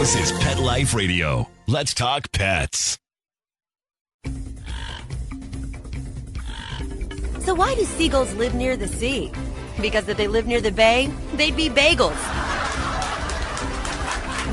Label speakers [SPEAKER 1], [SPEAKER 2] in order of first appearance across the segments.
[SPEAKER 1] This is Pet Life Radio. Let's talk pets.
[SPEAKER 2] So why do seagulls live near the sea? Because if they lived near the bay, they'd be bagels.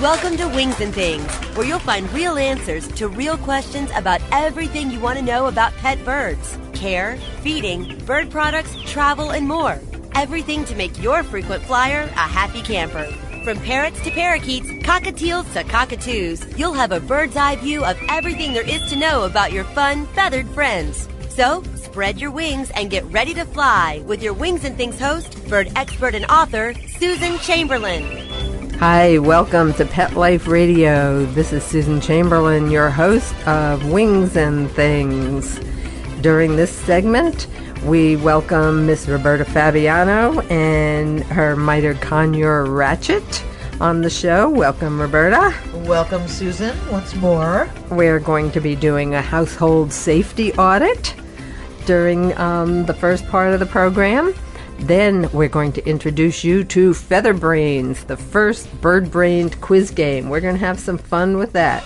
[SPEAKER 2] Welcome to Wings and Things, where you'll find real answers to real questions about everything you want to know about pet birds. Care, feeding, bird products, travel, and more. Everything to make your frequent flyer a happy camper. From parrots to parakeets, cockatiels to cockatoos, you'll have a bird's eye view of everything there is to know about your fun, feathered friends. So, spread your wings and get ready to fly with your Wings and Things host, bird expert and author, Susan Chamberlain.
[SPEAKER 3] Hi, welcome to Pet Life Radio. This is Susan Chamberlain, your host of Wings and Things. During this segment, we welcome Miss Roberta Fabiano and her mitred conure Ratchet on the show. Welcome, Roberta.
[SPEAKER 4] Welcome, Susan, once more.
[SPEAKER 3] We're going to be doing a household safety audit during the first part of the program. Then we're going to introduce you to Featherbrains, the first bird-brained quiz game. We're going to have some fun with that.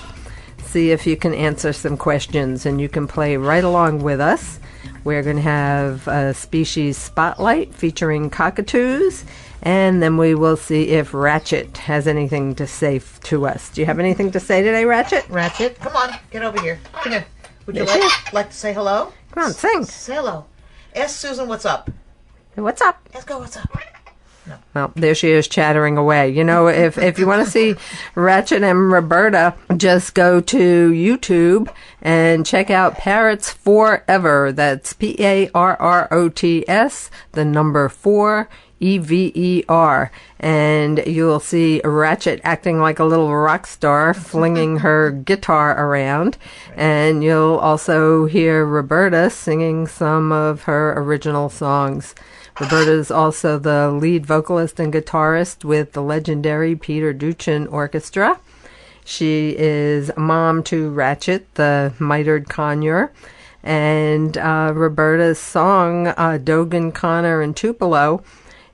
[SPEAKER 3] See if you can answer some questions, and you can play right along with us. We're going to have a species spotlight featuring cockatoos, and then we will see if Ratchet has anything to say to us. Do you have anything to say today, Ratchet?
[SPEAKER 4] Ratchet, come on, get over here. Come here. Would you like to say hello?
[SPEAKER 3] Come on, sing.
[SPEAKER 4] Say hello. Ask Susan what's up.
[SPEAKER 3] What's up?
[SPEAKER 4] Ask her what's up. No.
[SPEAKER 3] Well, there she is chattering away. You know, if you want to see Ratchet and Roberta, just go to YouTube and check out Parrots Forever. That's Parrots, the number 4, EVER. And you'll see Ratchet acting like a little rock star, flinging her guitar around. And you'll also hear Roberta singing some of her original songs. Roberta is also the lead vocalist and guitarist with the legendary Peter Duchin Orchestra. She is mom to Ratchet, the mitred conure. And Roberta's song, Dogen, Connor, and Tupelo,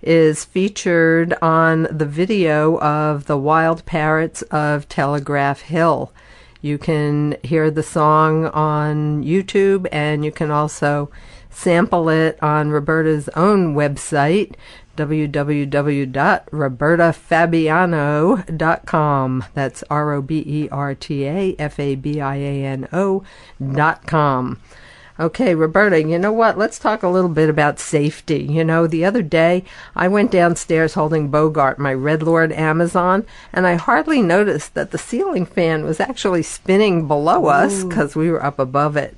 [SPEAKER 3] is featured on the video of the wild parrots of Telegraph Hill. You can hear the song on YouTube, and you can also sample it on Roberta's own website, www.robertafabiano.com. That's RobertaFabiano.com. Okay, Roberta, you know what? Let's talk a little bit about safety. You know, the other day I went downstairs holding Bogart, my Red Lord Amazon, and I hardly noticed that the ceiling fan was actually spinning below us because we were up above it.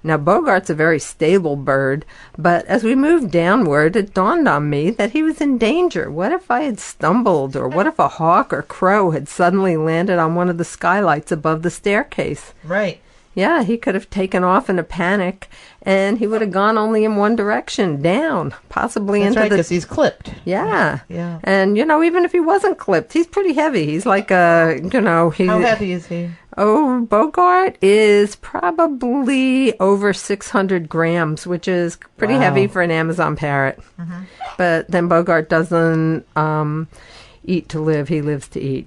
[SPEAKER 3] Now, Bogart's a very stable bird, but as we moved downward, it dawned on me that he was in danger. What if I had stumbled, or what if a hawk or crow had suddenly landed on one of the skylights above the staircase?
[SPEAKER 4] Right.
[SPEAKER 3] Yeah, he could have taken off in a panic, and he would have gone only in one direction, down, possibly
[SPEAKER 4] That's
[SPEAKER 3] into
[SPEAKER 4] right,
[SPEAKER 3] the...
[SPEAKER 4] because he's clipped.
[SPEAKER 3] Yeah.
[SPEAKER 4] Yeah.
[SPEAKER 3] And, you know, even if he wasn't clipped, he's pretty heavy. He's like a, you know...
[SPEAKER 4] How heavy is he?
[SPEAKER 3] Oh, Bogart is probably over 600 grams, which is pretty heavy for an Amazon parrot. Mm-hmm. But then Bogart doesn't eat to live. He lives to eat.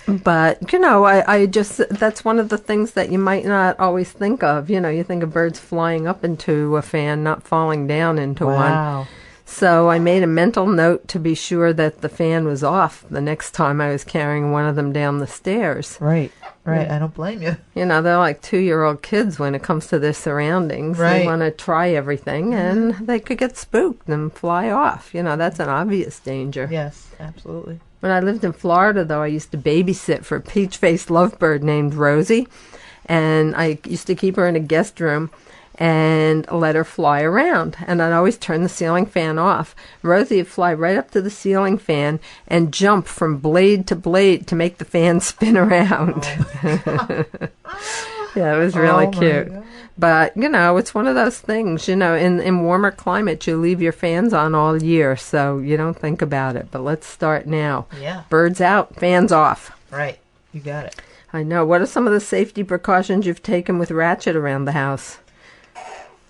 [SPEAKER 3] But, you know, I just, that's one of the things that you might not always think of. You know, you think of birds flying up into a fan, not falling down into one. So I made a mental note to be sure that the fan was off the next time I was carrying one of them down the stairs.
[SPEAKER 4] Right.
[SPEAKER 3] Yeah.
[SPEAKER 4] I don't blame you.
[SPEAKER 3] You know, they're like 2-year-old kids when it comes to their surroundings.
[SPEAKER 4] Right.
[SPEAKER 3] They want to try everything, and they could get spooked and fly off. You know, that's an obvious danger.
[SPEAKER 4] Yes, absolutely.
[SPEAKER 3] When I lived in Florida, though, I used to babysit for a peach-faced lovebird named Rosie, and I used to keep her in a guest room and let her fly around. And I'd always turn the ceiling fan off. Rosie would fly right up to the ceiling fan and jump from blade to blade to make the fan spin around. Yeah, it was really cute. But, you know, it's one of those things, you know, in warmer climates, you leave your fans on all year, so you don't think about it. But let's start now.
[SPEAKER 4] Yeah.
[SPEAKER 3] Birds out, fans off.
[SPEAKER 4] Right. You got it.
[SPEAKER 3] I know. What are some of the safety precautions you've taken with Ratchet around the house?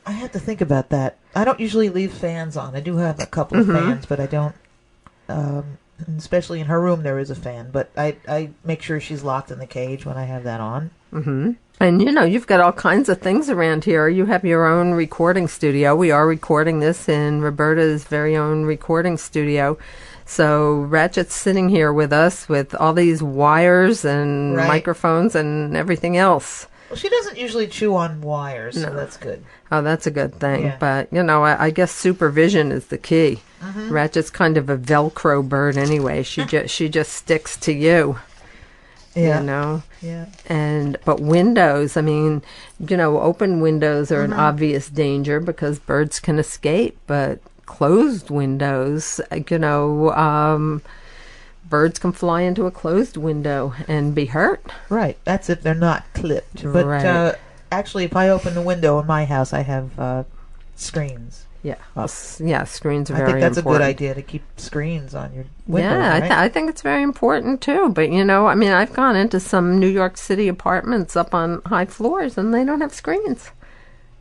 [SPEAKER 4] I had to think about that. I don't usually leave fans on. I do have a couple of fans, but I don't And especially in her room, there is a fan. But I make sure she's locked in the cage when I have that on.
[SPEAKER 3] Mm-hmm. And, you've got all kinds of things around here. You have your own recording studio. We are recording this in Roberta's very own recording studio. So Ratchet's sitting here with us with all these wires and microphones and everything else.
[SPEAKER 4] Well, she doesn't usually chew on wires, so that's good.
[SPEAKER 3] Oh, that's a good thing.
[SPEAKER 4] Yeah.
[SPEAKER 3] But, I guess supervision is the key. Mm-hmm. Ratchet's kind of a Velcro bird anyway. She just sticks to you.
[SPEAKER 4] Yeah.
[SPEAKER 3] Yeah. But windows, open windows are an obvious danger because birds can escape, but closed windows, birds can fly into a closed window and be hurt.
[SPEAKER 4] Right. That's if they're not clipped. But actually, if I open the window in my house, I have screens.
[SPEAKER 3] Yeah. Screens are very important.
[SPEAKER 4] I think that's a good idea to keep screens on your windows.
[SPEAKER 3] Yeah,
[SPEAKER 4] right?
[SPEAKER 3] I think it's very important too. But, I've gone into some New York City apartments up on high floors and they don't have screens.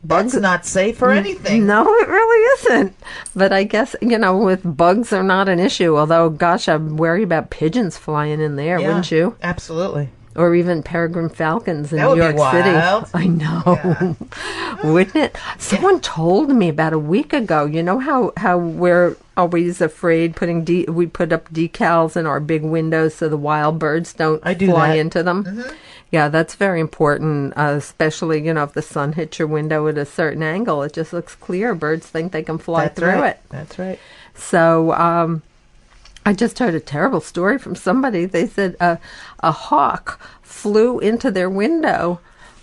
[SPEAKER 4] That's not safe for anything.
[SPEAKER 3] No, it really isn't. But I guess, with bugs are not an issue. Although, gosh, I'm worried about pigeons flying in there, wouldn't you?
[SPEAKER 4] Absolutely.
[SPEAKER 3] Or even peregrine falcons in
[SPEAKER 4] That
[SPEAKER 3] New
[SPEAKER 4] would
[SPEAKER 3] York
[SPEAKER 4] be wild.
[SPEAKER 3] City. I know. Yeah. Wouldn't it? Someone told me about a week ago, how we're always afraid we put up decals in our big windows so the wild birds don't fly into them. Mm-hmm. Yeah, that's very important, especially, if the sun hits your window at a certain angle, it just looks clear. Birds think they can fly through it.
[SPEAKER 4] That's right.
[SPEAKER 3] So, I just heard a terrible story from somebody. They said a hawk flew into their window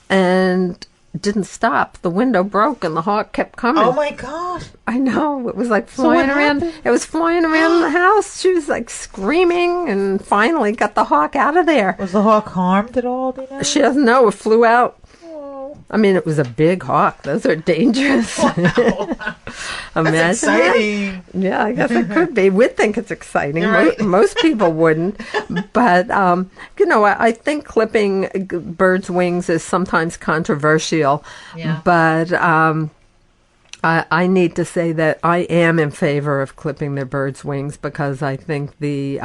[SPEAKER 3] and didn't stop. The window broke and the hawk kept coming.
[SPEAKER 4] Oh my gosh.
[SPEAKER 3] I know. It was like flying around. It was flying around the house. She was like screaming and finally got the hawk out of there.
[SPEAKER 4] Was the hawk harmed at all? Do you know?
[SPEAKER 3] She doesn't know. It flew out. It was a big hawk. Those are dangerous.
[SPEAKER 4] Wow.
[SPEAKER 3] Imagine
[SPEAKER 4] That's exciting.
[SPEAKER 3] That. Yeah, I guess it could be. We'd think it's exciting.
[SPEAKER 4] Right.
[SPEAKER 3] Most people wouldn't. But, I think clipping birds' wings is sometimes controversial.
[SPEAKER 4] Yeah.
[SPEAKER 3] But I need to say that I am in favor of clipping their birds' wings because I think the,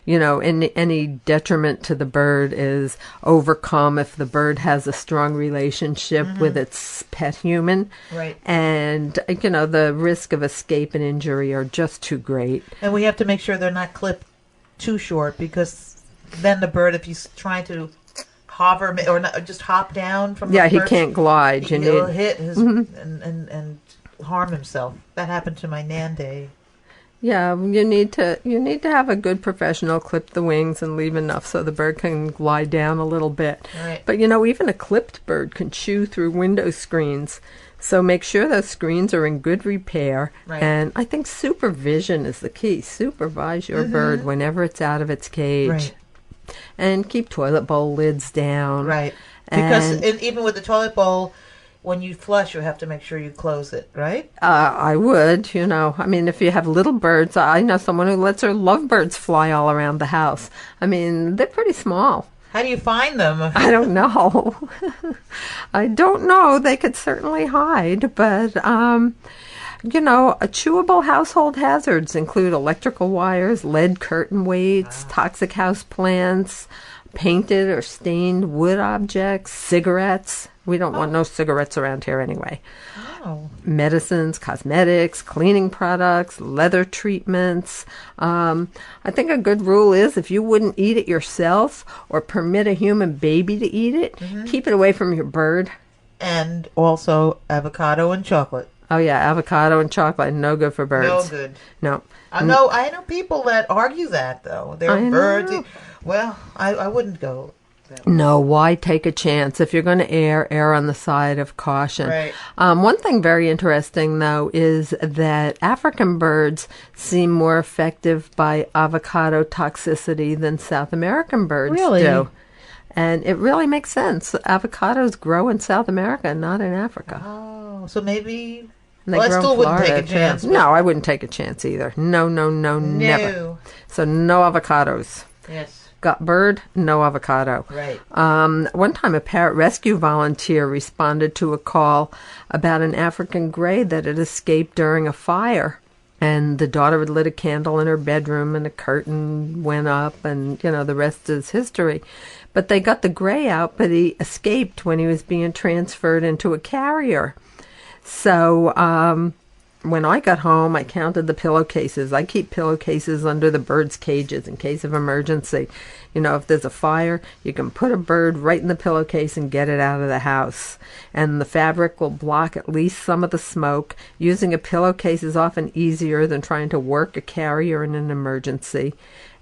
[SPEAKER 3] any detriment to the bird is overcome if the bird has a strong relationship with its pet human.
[SPEAKER 4] Right. And,
[SPEAKER 3] the risk of escape and injury are just too great.
[SPEAKER 4] And we have to make sure they're not clipped too short because then the bird, if he's trying to hover or not, just hop down from the
[SPEAKER 3] he
[SPEAKER 4] perch,
[SPEAKER 3] can't glide.
[SPEAKER 4] He'll hit his and harm himself. That happened to my Nan day.
[SPEAKER 3] Yeah, you need to have a good professional clip the wings and leave enough so the bird can glide down a little bit.
[SPEAKER 4] Right.
[SPEAKER 3] But even a clipped bird can chew through window screens. So make sure those screens are in good repair.
[SPEAKER 4] Right.
[SPEAKER 3] And I think supervision is the key. Supervise your bird whenever it's out of its cage.
[SPEAKER 4] Right.
[SPEAKER 3] And keep toilet bowl lids down.
[SPEAKER 4] Right. Because even with the toilet bowl, when you flush, you have to make sure you close it, right?
[SPEAKER 3] I would, if you have little birds, I know someone who lets her lovebirds fly all around the house. They're pretty small.
[SPEAKER 4] How do you find them?
[SPEAKER 3] I don't know. I don't know. They could certainly hide, but, chewable household hazards include electrical wires, lead curtain weights, toxic house plants, painted or stained wood objects, cigarettes. We don't want no cigarettes around here anyway.
[SPEAKER 4] Oh.
[SPEAKER 3] Medicines, cosmetics, cleaning products, leather treatments. I think a good rule is if you wouldn't eat it yourself or permit a human baby to eat it, keep it away from your bird.
[SPEAKER 4] And also avocado and chocolate.
[SPEAKER 3] Oh, yeah, avocado and chocolate, no good for birds.
[SPEAKER 4] No good.
[SPEAKER 3] No.
[SPEAKER 4] I know people that argue that, though. They're birds. Well, I wouldn't go.
[SPEAKER 3] No, why take a chance? If you're going to err on the side of caution.
[SPEAKER 4] Right.
[SPEAKER 3] One thing very interesting, though, is that African birds seem more affected by avocado toxicity than South American birds do. And it really makes sense. Avocados grow in South America, not in Africa.
[SPEAKER 4] Oh, so maybe...
[SPEAKER 3] I
[SPEAKER 4] still wouldn't take a chance.
[SPEAKER 3] No, I wouldn't take a chance either. No, never. So no avocados.
[SPEAKER 4] Yes.
[SPEAKER 3] Got bird, no avocado.
[SPEAKER 4] Right.
[SPEAKER 3] One time a parrot rescue volunteer responded to a call about an African gray that had escaped during a fire. And the daughter had lit a candle in her bedroom and a curtain went up and, the rest is history. But they got the gray out, but he escaped when he was being transferred into a carrier. So when I got home, I counted the pillowcases. I keep pillowcases under the birds' cages in case of emergency. If there's a fire, you can put a bird right in the pillowcase and get it out of the house. And the fabric will block at least some of the smoke. Using a pillowcase is often easier than trying to work a carrier in an emergency.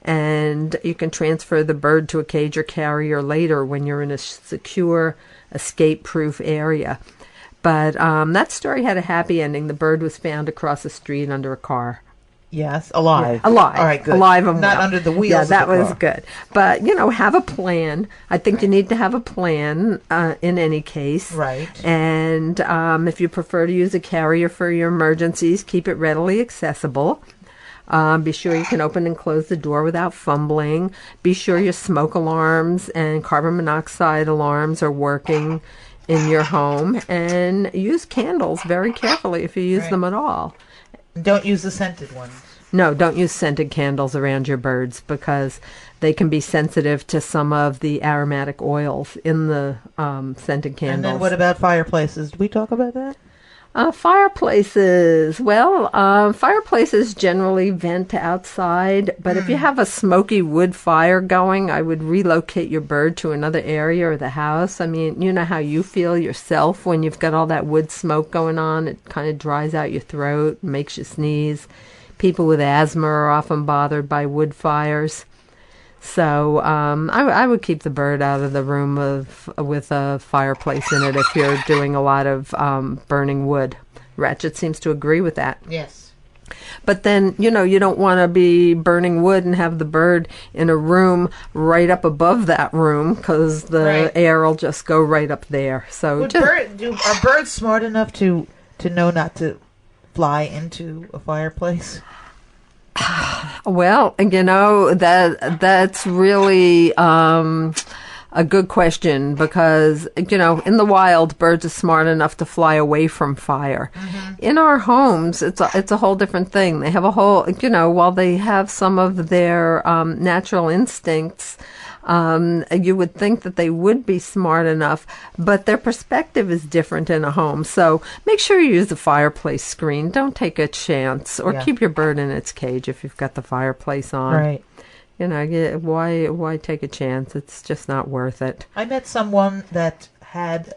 [SPEAKER 3] And you can transfer the bird to a cage or carrier later when you're in a secure, escape-proof area. But that story had a happy ending. The bird was found across the street under a car.
[SPEAKER 4] Yes, alive.
[SPEAKER 3] Yeah, alive.
[SPEAKER 4] All right, good.
[SPEAKER 3] Alive and
[SPEAKER 4] not
[SPEAKER 3] well.
[SPEAKER 4] under the wheels.
[SPEAKER 3] Yeah,
[SPEAKER 4] of
[SPEAKER 3] that
[SPEAKER 4] the
[SPEAKER 3] was
[SPEAKER 4] car.
[SPEAKER 3] good. But have a plan. I think you need to have a plan in any case.
[SPEAKER 4] Right.
[SPEAKER 3] And if you prefer to use a carrier for your emergencies, keep it readily accessible. Be sure you can open and close the door without fumbling. Be sure your smoke alarms and carbon monoxide alarms are working in your home. And use candles very carefully if you use them at all.
[SPEAKER 4] Don't use the scented ones.
[SPEAKER 3] No, don't use scented candles around your birds because they can be sensitive to some of the aromatic oils in the scented candles.
[SPEAKER 4] And then what about fireplaces? Did we talk about that?
[SPEAKER 3] Fireplaces. Well, fireplaces generally vent to outside, but if you have a smoky wood fire going, I would relocate your bird to another area of the house. I mean, you know how you feel yourself when you've got all that wood smoke going on. It kind of dries out your throat, makes you sneeze. People with asthma are often bothered by wood fires. So I would keep the bird out of the room with a fireplace in it if you're doing a lot of burning wood. Ratchet seems to agree with that.
[SPEAKER 4] Yes.
[SPEAKER 3] But then, you don't want to be burning wood and have the bird in a room right up above that room because the air will just go right up there. So
[SPEAKER 4] are birds smart enough to know not to fly into a fireplace?
[SPEAKER 3] Well, that's really a good question because, in the wild, birds are smart enough to fly away from fire. Mm-hmm. In our homes, it's a whole different thing. They have a whole, while they have some of their natural instincts, you would think that they would be smart enough, but their perspective is different in a home. So make sure you use the fireplace screen. Don't take a chance or keep your bird in its cage if you've got the fireplace on.
[SPEAKER 4] Right.
[SPEAKER 3] Why take a chance? It's just not worth it.
[SPEAKER 4] I met someone that had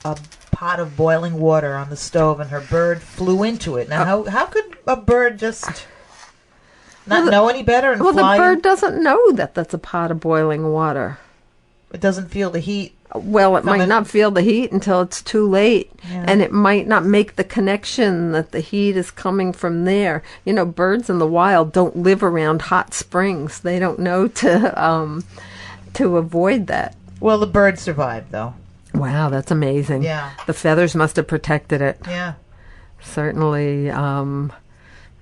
[SPEAKER 4] a pot of boiling water on the stove and her bird flew into it. Now, how could a bird just not know any better and fly?
[SPEAKER 3] Well, the bird doesn't know that that's a pot of boiling water.
[SPEAKER 4] It doesn't feel the heat.
[SPEAKER 3] Well, it might not feel the heat until it's too late, and it might not make the connection that the heat is coming from there. Birds in the wild don't live around hot springs. They don't know to avoid that.
[SPEAKER 4] Well, the bird survived, though.
[SPEAKER 3] Wow, that's amazing.
[SPEAKER 4] Yeah.
[SPEAKER 3] The feathers must have protected it.
[SPEAKER 4] Yeah.
[SPEAKER 3] Certainly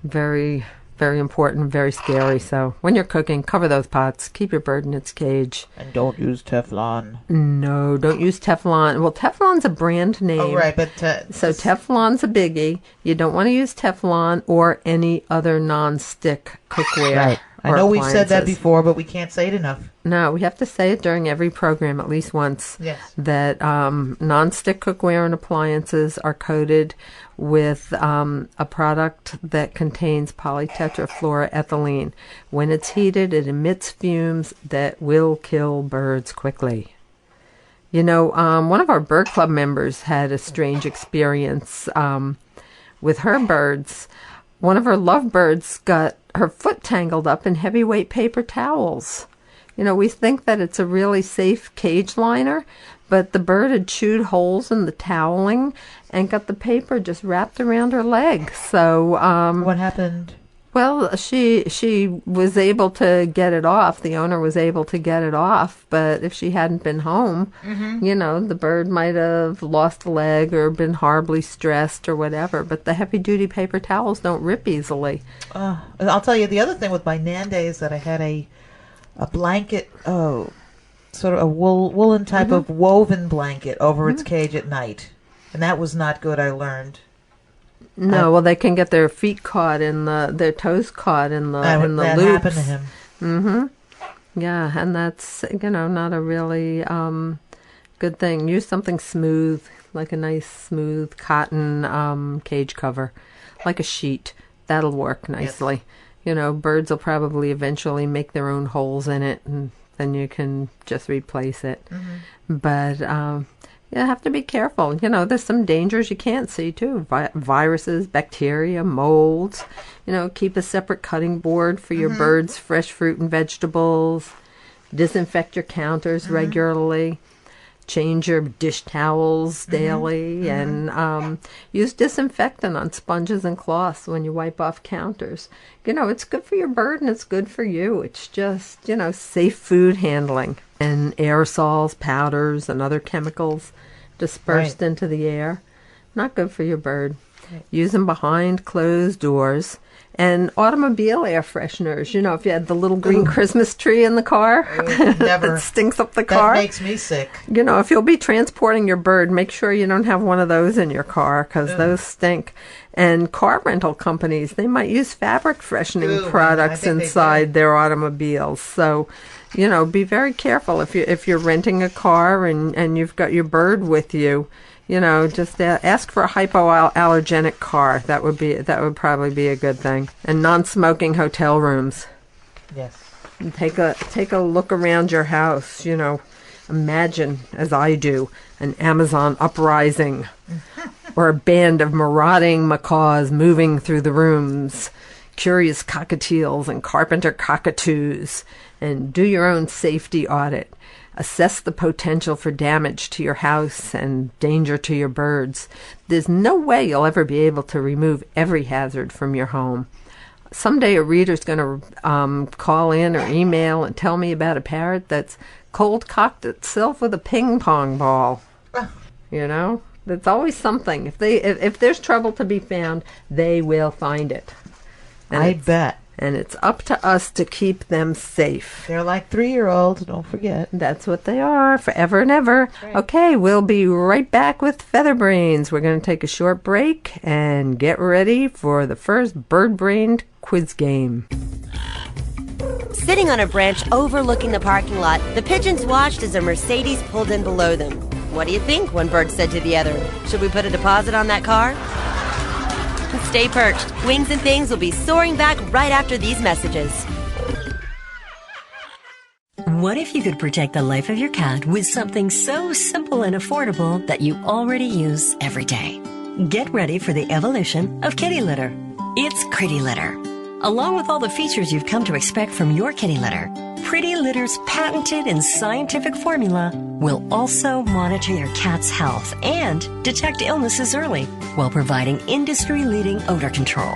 [SPEAKER 3] very, very important, very scary. So when you're cooking, cover those pots. Keep your bird in its cage.
[SPEAKER 4] And don't use Teflon.
[SPEAKER 3] No, don't use Teflon. Well, Teflon's a brand name.
[SPEAKER 4] Oh, right, but...
[SPEAKER 3] so Teflon's a biggie. You don't want to use Teflon or any other non-stick cookware.
[SPEAKER 4] Right. I know we've said that before, but we can't say it enough.
[SPEAKER 3] No, we have to say it during every program at least once.
[SPEAKER 4] Yes.
[SPEAKER 3] That non-stick cookware and appliances are coated with a product that contains polytetrafluoroethylene. When it's heated, it emits fumes that will kill birds quickly. One of our bird club members had a strange experience with her birds. One of her lovebirds got her foot tangled up in heavyweight paper towels. We think that it's a really safe cage liner, but the bird had chewed holes in the toweling and got the paper just wrapped around her leg. So,
[SPEAKER 4] what happened?
[SPEAKER 3] Well, she was able to get it off. The owner was able to get it off, but if she hadn't been home, the bird might have lost a leg or been horribly stressed or whatever. But the heavy-duty paper towels don't rip easily.
[SPEAKER 4] I'll tell you, the other thing with my Nan Day is that I had a blanket, sort of a woolen type of woven blanket over its cage at night. And that was not good, I learned.
[SPEAKER 3] No, well, they can get their feet caught their toes caught in the
[SPEAKER 4] that
[SPEAKER 3] loops.
[SPEAKER 4] happened to him.
[SPEAKER 3] Mm-hmm. Yeah, and that's not a really good thing. Use something smooth, like a nice smooth cotton cage cover, like a sheet. That'll work nicely. Yes. Birds will probably eventually make their own holes in it, and then you can just replace it. Mm-hmm. But you have to be careful. There's some dangers you can't see too. Viruses, bacteria, molds. Keep a separate cutting board for your birds' fresh fruit and vegetables. Disinfect your counters regularly. Change your dish towels daily, and use disinfectant on sponges and cloths when you wipe off counters. It's good for your bird and it's good for you. It's just, safe food handling. And aerosols, powders, and other chemicals dispersed into the air. Not good for your bird. Right. Use them behind closed doors. And automobile air fresheners. If you had the little green Christmas tree in the car,
[SPEAKER 4] never.
[SPEAKER 3] that stinks up the car.
[SPEAKER 4] That makes me sick.
[SPEAKER 3] If you'll be transporting your bird, make sure you don't have one of those in your car, because those stink. And car rental companies, they might use fabric freshening products inside their automobiles. So, be very careful if you're renting a car and you've got your bird with you. Just ask for a hypoallergenic car. That would probably be a good thing. And non-smoking hotel rooms.
[SPEAKER 4] Yes.
[SPEAKER 3] And take a look around your house. Imagine, as I do, an Amazon uprising, or a band of marauding macaws moving through the rooms, curious cockatiels and carpenter cockatoos, and do your own safety audit. Assess the potential for damage to your house and danger to your birds. There's no way you'll ever be able to remove every hazard from your home. Someday a reader's going to call in or email and tell me about a parrot that's cold cocked itself with a ping pong ball. There's always something. If there's trouble to be found, they will find it. And
[SPEAKER 4] I bet.
[SPEAKER 3] And it's up to us to keep them safe.
[SPEAKER 4] They're like 3-year-olds, don't forget.
[SPEAKER 3] That's what they are, forever and ever. Right. Okay, we'll be right back with Featherbrains. We're going to take a short break and get ready for the first bird-brained quiz game.
[SPEAKER 2] Sitting on a branch overlooking the parking lot, the pigeons watched as a Mercedes pulled in below them. What do you think? One bird said to the other. Should we put a deposit on that car? Stay perched. Wings and Things will be soaring back right after these messages.
[SPEAKER 5] What if you could protect the life of your cat with something so simple and affordable that you already use every day? Get ready for the evolution of kitty litter. It's Pretty Litter. Along with all the features you've come to expect from your kitty litter, Pretty Litter's patented and scientific formula will also monitor your cat's health and detect illnesses early while providing industry-leading odor control.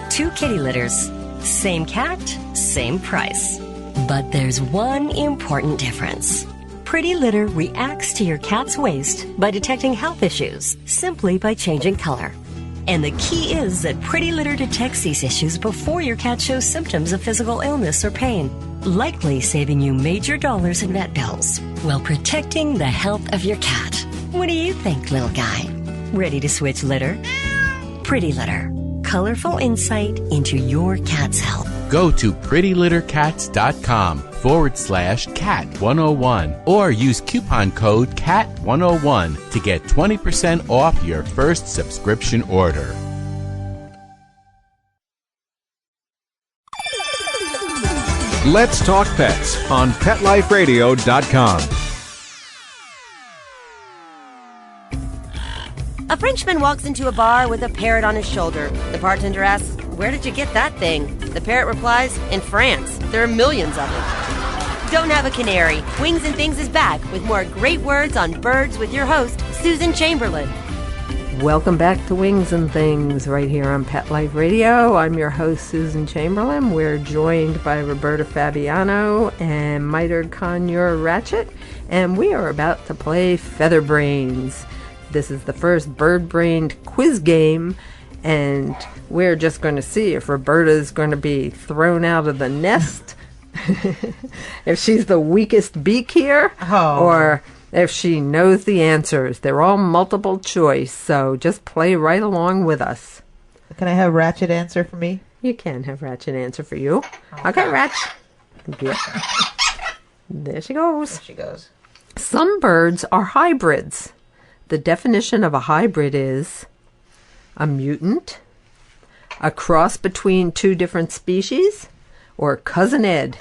[SPEAKER 5] 2 kitty litters, same cat, same price. But there's one important difference. Pretty Litter reacts to your cat's waste by detecting health issues simply by changing color. And the key is that Pretty Litter detects these issues before your cat shows symptoms of physical illness or pain, likely saving you major dollars in vet bills while protecting the health of your cat. What do you think, little guy? Ready to switch litter? Pretty Litter. Colorful insight into your cat's health.
[SPEAKER 6] Go to prettylittercats.com/cat101 or use coupon code CAT101 to get 20% off your first subscription order.
[SPEAKER 7] Let's Talk Pets on PetLifeRadio.com.
[SPEAKER 2] A Frenchman walks into a bar with a parrot on his shoulder. The bartender asks, "Where did you get that thing?" The parrot replies, "In France. There are millions of them." Don't have a canary. Wings and Things is back with more great words on birds with your host, Susan Chamberlain.
[SPEAKER 3] Welcome back to Wings and Things right here on Pet Life Radio. I'm your host, Susan Chamberlain. We're joined by Roberta Fabiano and mitred conure Ratchet, and we are about to play Featherbrains. This is the first bird-brained quiz game, and we're just going to see if Roberta's going to be thrown out of the nest, if she's the weakest beak here, or if she knows the answers. They're all multiple choice, so just play right along with us.
[SPEAKER 4] Can I have Ratchet answer for me?
[SPEAKER 3] You can have Ratchet answer for you. Okay, Ratchet. Yeah. There she goes.
[SPEAKER 4] There she goes.
[SPEAKER 3] Some birds are hybrids. The definition of a hybrid is a mutant, a cross between two different species, or cousin Ed.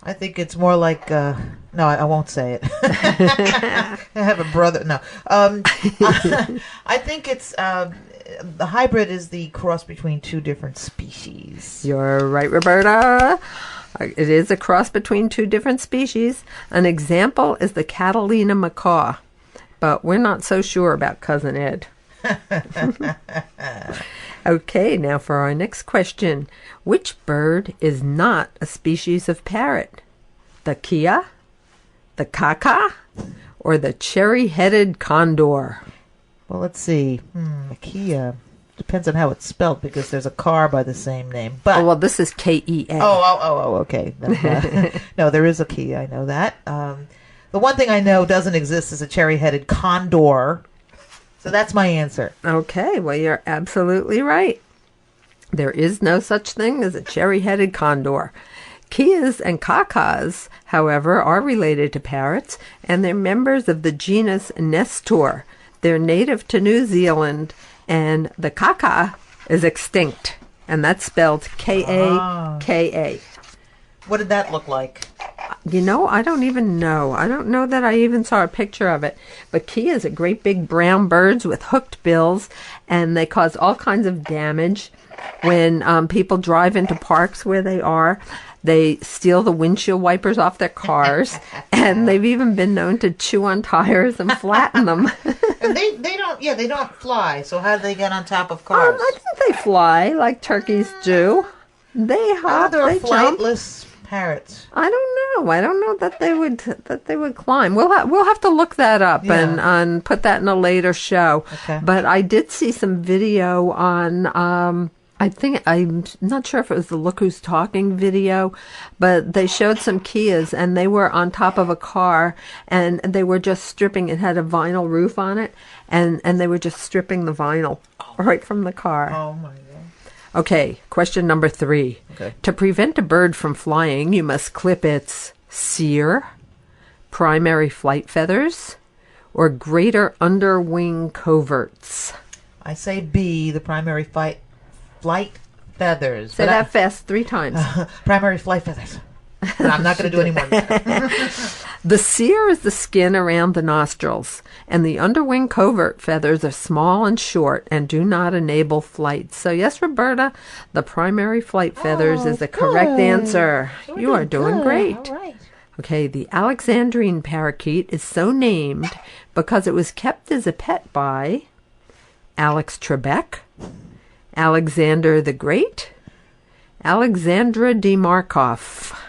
[SPEAKER 4] I think it's more like, no, I won't say it. I have a brother. No. I think it's, the hybrid is the cross between two different species.
[SPEAKER 3] You're right, Roberta. It is a cross between two different species. An example is the Catalina macaw, but we're not so sure about cousin Ed. Okay, now for our next question. Which bird is not a species of parrot? The kia, the kaka, or the cherry-headed condor?
[SPEAKER 4] Well, let's see. Kia. Depends on how it's spelled because there's a car by the same name. But
[SPEAKER 3] this is K-E-A.
[SPEAKER 4] Okay. No, there is a Kia. I know that. The one thing I know doesn't exist is a cherry-headed condor. So that's my answer.
[SPEAKER 3] Okay, well, you're absolutely right. There is no such thing as a cherry-headed condor. Kias and kakas, however, are related to parrots, and they're members of the genus Nestor. They're native to New Zealand, and the kaka is extinct, and that's spelled K-A-K-A.
[SPEAKER 4] What did that look like?
[SPEAKER 3] You know, I don't even know. I don't know that I even saw a picture of it. But kias are great big brown birds with hooked bills, and they cause all kinds of damage when people drive into parks where they are. They steal the windshield wipers off their cars, and they've even been known to chew on tires and flatten them.
[SPEAKER 4] And they don't fly. So how do they get on top of cars?
[SPEAKER 3] I think they fly like turkeys do. They hop.
[SPEAKER 4] They're
[SPEAKER 3] they jump.
[SPEAKER 4] flightless parrots.
[SPEAKER 3] I don't know. I don't know that they would climb. We'll have to look that up and put that in a later show.
[SPEAKER 4] Okay.
[SPEAKER 3] But I did see some video on. I'm not sure if it was the Look Who's Talking video, but they showed some Kias and they were on top of a car and they were just stripping. It had a vinyl roof on it and they were just stripping the vinyl right from the car.
[SPEAKER 4] Oh my God.
[SPEAKER 3] Okay, question number 3.
[SPEAKER 4] Okay.
[SPEAKER 3] To prevent a bird from flying, you must clip its cere, primary flight feathers, or greater underwing coverts.
[SPEAKER 4] I say B, the primary flight feathers.
[SPEAKER 3] Say that fast 3 times.
[SPEAKER 4] Primary flight feathers. But I'm not going to do any more than that.
[SPEAKER 3] The cere is the skin around the nostrils, and the underwing covert feathers are small and short and do not enable flight. So yes, Roberta, the primary flight feathers is the correct answer. You are doing great.
[SPEAKER 4] All right.
[SPEAKER 3] Okay, the Alexandrine parakeet is so named because it was kept as a pet by Alex Trebek, Alexander the Great, Alexandra de Markov.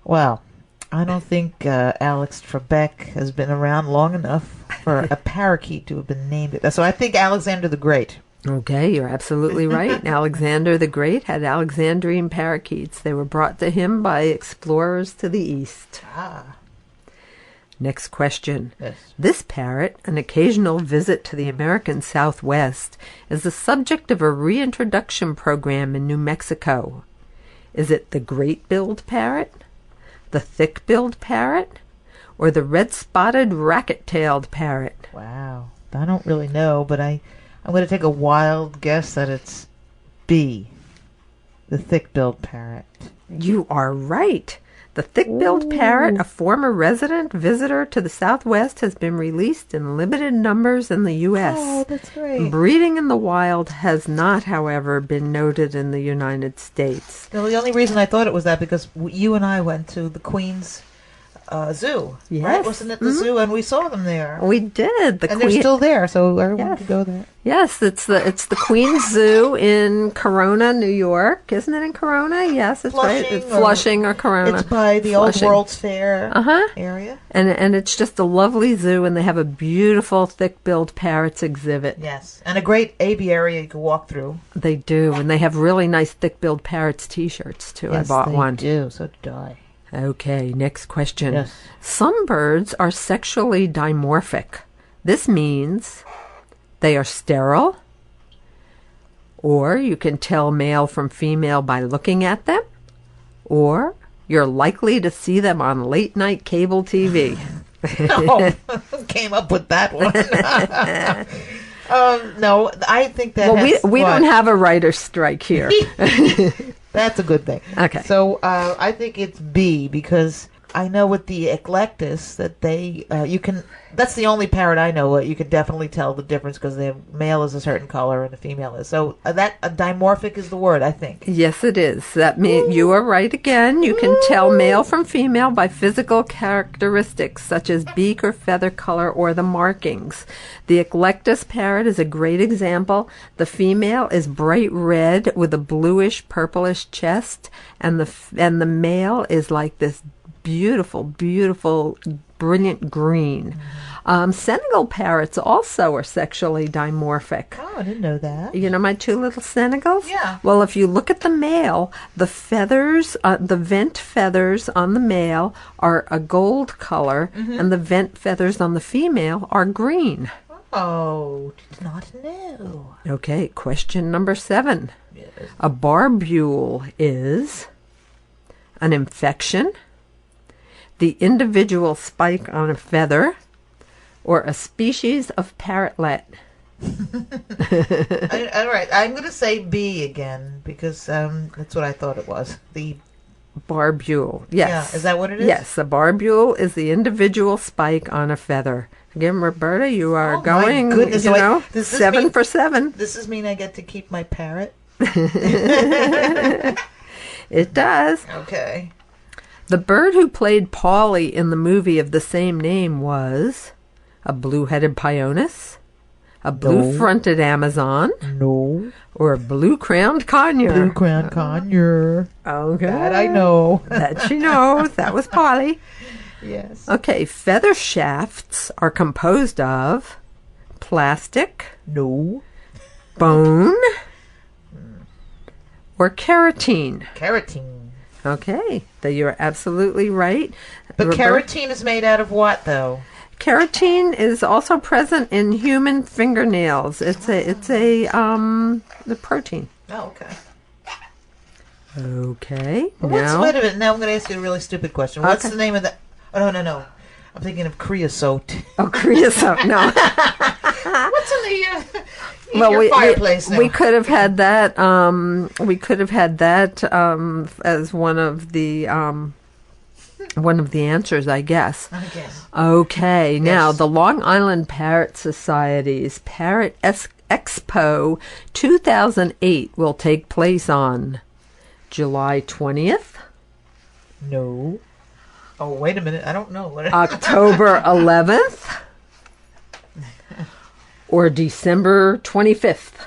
[SPEAKER 4] Well, I don't think Alex Trebek has been around long enough for a parakeet to have been named. So I think Alexander the Great.
[SPEAKER 3] Okay, you're absolutely right. Alexander the Great had Alexandrine parakeets. They were brought to him by explorers to the east. Next question.
[SPEAKER 4] Yes.
[SPEAKER 3] This parrot, an occasional visit to the American Southwest, is the subject of a reintroduction program in New Mexico. Is it the great-billed parrot, the thick-billed parrot, or the red-spotted racket-tailed parrot?
[SPEAKER 4] Wow. I don't really know, but I'm going to take a wild guess that it's B, the thick-billed parrot.
[SPEAKER 3] You are right. The thick-billed parrot, a former resident visitor to the Southwest, has been released in limited numbers in the U.S.
[SPEAKER 4] Oh, that's great.
[SPEAKER 3] Breeding in the wild has not, however, been noted in the United States.
[SPEAKER 4] No, the only reason I thought it was that because you and I went to the Queen's zoo.
[SPEAKER 3] Yes.
[SPEAKER 4] Right? Wasn't it the zoo? And we saw them there.
[SPEAKER 3] We did.
[SPEAKER 4] And they're still there, so everyone could go there.
[SPEAKER 3] Yes, it's the Queen's Zoo in Corona, New York. Isn't it in Corona? Yes, it's
[SPEAKER 4] Flushing
[SPEAKER 3] right. It's Flushing or Corona.
[SPEAKER 4] It's by the old World's Fair area.
[SPEAKER 3] And it's just a lovely zoo, and they have a beautiful thick-billed parrots exhibit.
[SPEAKER 4] Yes, and a great aviary you can walk through.
[SPEAKER 3] They do, and they have really nice thick-billed parrots T-shirts too.
[SPEAKER 4] Yes,
[SPEAKER 3] I bought one.
[SPEAKER 4] They do. So did I.
[SPEAKER 3] Okay, next question.
[SPEAKER 4] Yes.
[SPEAKER 3] Some birds are sexually dimorphic. This means they are sterile, or you can tell male from female by looking at them, or you're likely to see them on late-night cable TV.
[SPEAKER 4] Who came up with that one? No, I think that
[SPEAKER 3] we don't have a writer's strike here.
[SPEAKER 4] That's a good thing.
[SPEAKER 3] Okay.
[SPEAKER 4] So I think it's B, because I know with the eclectus that they you can. That's the only parrot I know. You can definitely tell the difference because the male is a certain color and the female is. So that dimorphic is the word, I think.
[SPEAKER 3] Yes, it is. That means you are right again. You can tell male from female by physical characteristics such as beak or feather color or the markings. The eclectus parrot is a great example. The female is bright red with a bluish purplish chest, and the male is like this beautiful, brilliant green. Senegal parrots also are sexually dimorphic.
[SPEAKER 4] Oh, I didn't know that.
[SPEAKER 3] You know my two little Senegals?
[SPEAKER 4] Yeah.
[SPEAKER 3] Well, if you look at the male, the feathers, the vent feathers on the male are a gold color, and the vent feathers on the female are green.
[SPEAKER 4] Oh, did not know.
[SPEAKER 3] Okay, question number 7.
[SPEAKER 4] Yes.
[SPEAKER 3] A barbule is an infection, the individual spike on a feather, or a species of parrotlet.
[SPEAKER 4] All right, I'm going to say B again because that's what I thought it was. The
[SPEAKER 3] barbule. Yes.
[SPEAKER 4] Yeah, is that what it is?
[SPEAKER 3] Yes, a barbule is the individual spike on a feather. Again, Roberta, you are going,
[SPEAKER 4] my goodness.
[SPEAKER 3] you
[SPEAKER 4] Wait,
[SPEAKER 3] know,
[SPEAKER 4] does this
[SPEAKER 3] 7
[SPEAKER 4] mean-
[SPEAKER 3] for 7.
[SPEAKER 4] Does this mean I get to keep my parrot?
[SPEAKER 3] It does.
[SPEAKER 4] Okay.
[SPEAKER 3] The bird who played Polly in the movie of the same name was a blue-headed pionus, a blue-fronted Amazon,
[SPEAKER 4] No.
[SPEAKER 3] or a blue-crowned conure.
[SPEAKER 4] Blue-crowned conure.
[SPEAKER 3] Okay.
[SPEAKER 4] That I know.
[SPEAKER 3] That she knows. That was Polly.
[SPEAKER 4] Yes.
[SPEAKER 3] Okay, feather shafts are composed of plastic,
[SPEAKER 4] No.
[SPEAKER 3] bone, or keratin.
[SPEAKER 4] Keratin.
[SPEAKER 3] Okay, you're absolutely right.
[SPEAKER 4] But keratin is made out of what, though?
[SPEAKER 3] Keratin is also present in human fingernails. It's the protein.
[SPEAKER 4] Oh, okay.
[SPEAKER 3] Okay.
[SPEAKER 4] Well, wait a minute. Now I'm going to ask you a really stupid question. What's the name of that? Oh, no. I'm thinking of creosote.
[SPEAKER 3] Oh, creosote. No.
[SPEAKER 4] What's in the your fireplace now?
[SPEAKER 3] We could have had that. As one of the answers, I guess.
[SPEAKER 4] I guess.
[SPEAKER 3] Okay. Now, the Long Island Parrot Society's Parrot Expo 2008 will take place on July 20th.
[SPEAKER 4] No. Oh, wait a minute. I don't know.
[SPEAKER 3] October 11th. Or December 25th.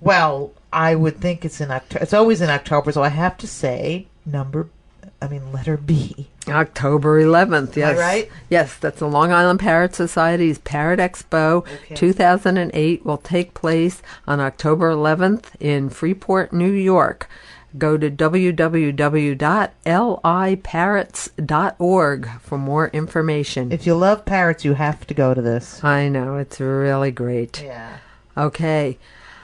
[SPEAKER 4] Well, I would think it's in October. It's always in October, so I have to say letter B.
[SPEAKER 3] October 11th, yes.
[SPEAKER 4] Am I right?
[SPEAKER 3] Yes, that's the Long Island Parrot Society's Parrot Expo 2008 will take place on October 11th in Freeport, New York. Go to www.liparrots.org for more information.
[SPEAKER 4] If you love parrots, you have to go to this.
[SPEAKER 3] I know, it's really great.
[SPEAKER 4] Yeah.
[SPEAKER 3] Okay.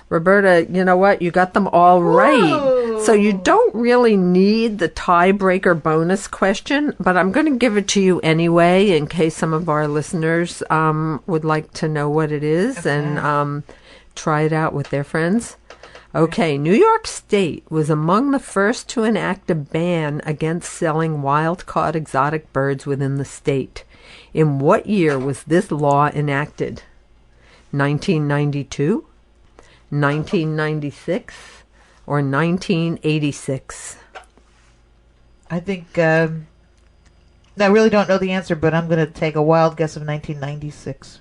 [SPEAKER 3] Roberta, you know what? You got them all right. So you don't really need the tiebreaker bonus question, but I'm going to give it to you anyway in case some of our listeners would like to know what it is and try it out with their friends. Okay, New York State was among the first to enact a ban against selling wild-caught exotic birds within the state. In what year was this law enacted? 1992, 1996, or 1986?
[SPEAKER 4] I think, I really don't know the answer, but I'm going to take a wild guess of 1996.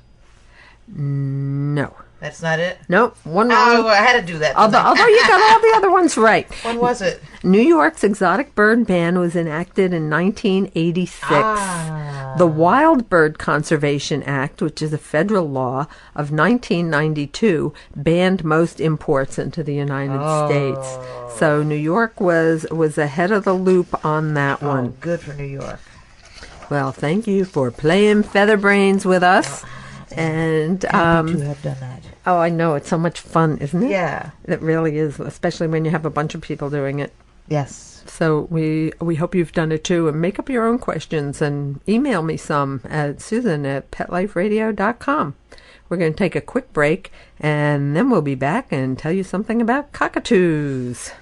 [SPEAKER 3] No.
[SPEAKER 4] That's not it?
[SPEAKER 3] Nope. One wrong.
[SPEAKER 4] Oh, I had to do that.
[SPEAKER 3] Although you got all the other ones right.
[SPEAKER 4] When was it?
[SPEAKER 3] New York's exotic bird ban was enacted in 1986. The Wild Bird Conservation Act, which is a federal law of 1992, banned most imports into the United States. So New York was ahead of the loop on that one.
[SPEAKER 4] Good for New York.
[SPEAKER 3] Well, thank you for playing Featherbrains with us. And
[SPEAKER 4] Happy to have done that.
[SPEAKER 3] oh, I know, it's so much fun, isn't it?
[SPEAKER 4] Yeah.
[SPEAKER 3] It really is, especially when you have a bunch of people doing it.
[SPEAKER 4] Yes.
[SPEAKER 3] So we hope you've done it too, and make up your own questions and email me some at susan@petliferadio.com. We're going to take a quick break, and then we'll be back and tell you something about cockatoos.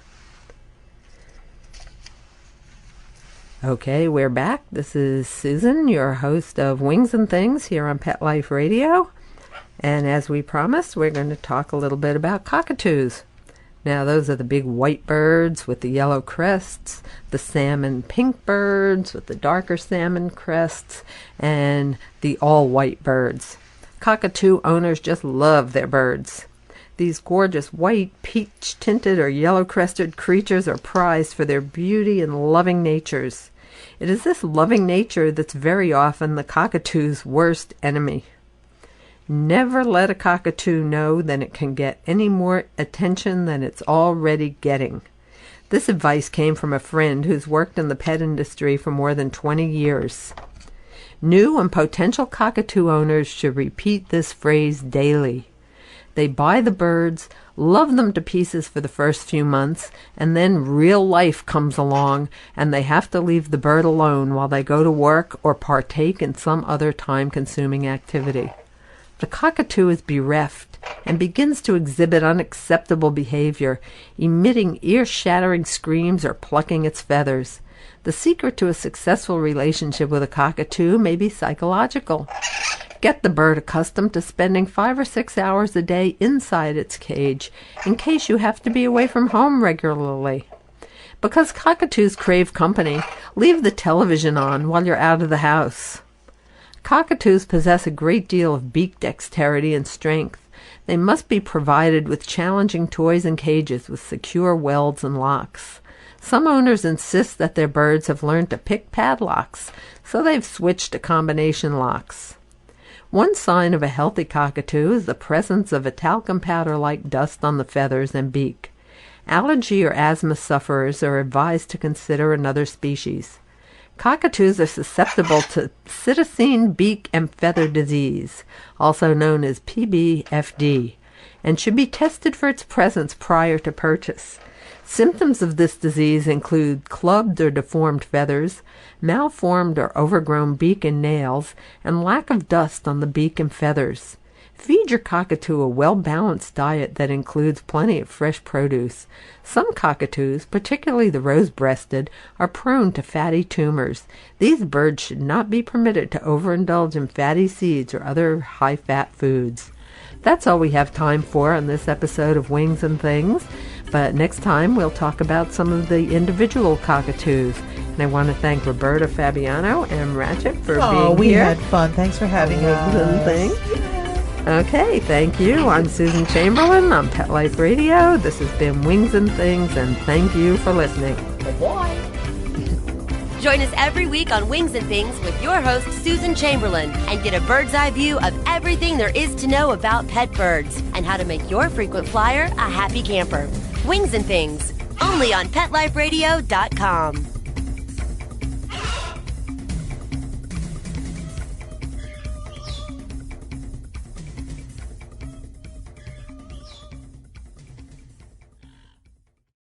[SPEAKER 3] Okay, we're back. This is Susan, your host of Wings and Things here on Pet Life Radio. And as we promised, we're going to talk a little bit about cockatoos. Now, those are the big white birds with the yellow crests, the salmon pink birds with the darker salmon crests, and the all-white birds. Cockatoo owners just love their birds. These gorgeous white, peach-tinted, or yellow-crested creatures are prized for their beauty and loving natures. It is this loving nature that's very often the cockatoo's worst enemy. Never let a cockatoo know that it can get any more attention than it's already getting. This advice came from a friend who's worked in the pet industry for more than 20 years. New and potential cockatoo owners should repeat this phrase daily. They buy the birds, love them to pieces for the first few months, and then real life comes along and they have to leave the bird alone while they go to work or partake in some other time-consuming activity. The cockatoo is bereft and begins to exhibit unacceptable behavior, emitting ear-shattering screams or plucking its feathers. The secret to a successful relationship with a cockatoo may be psychological. Get the bird accustomed to spending 5 or 6 hours a day inside its cage, in case you have to be away from home regularly. Because cockatoos crave company, leave the television on while you're out of the house. Cockatoos possess a great deal of beak dexterity and strength. They must be provided with challenging toys and cages with secure welds and locks. Some owners insist that their birds have learned to pick padlocks, so they've switched to combination locks. One sign of a healthy cockatoo is the presence of a talcum powder-like dust on the feathers and beak. Allergy or asthma sufferers are advised to consider another species. Cockatoos are susceptible to cytosine beak and feather disease, also known as PBFD, and should be tested for its presence prior to purchase. Symptoms of this disease include clubbed or deformed feathers, malformed or overgrown beak and nails, and lack of dust on the beak and feathers. Feed your cockatoo a well-balanced diet that includes plenty of fresh produce. Some cockatoos, particularly the rose-breasted, are prone to fatty tumors. These birds should not be permitted to overindulge in fatty seeds or other high-fat foods. That's all we have time for on this episode of Wings and Things. But next time we'll talk about some of the individual cockatoos. And I want to thank Roberta Fabiano and Ratchet for being here.
[SPEAKER 4] Oh, we had fun. Thanks for having
[SPEAKER 3] Wings and
[SPEAKER 4] us.
[SPEAKER 3] Things. Okay, thank you. I'm Susan Chamberlain on Pet Life Radio. This has been Wings and Things, and thank you for listening.
[SPEAKER 4] Bye-bye.
[SPEAKER 2] Join us every week on Wings and Things with your host, Susan Chamberlain, and get a bird's eye view of everything there is to know about pet birds and how to make your frequent flyer a happy camper. Wings and Things, only on PetLifeRadio.com.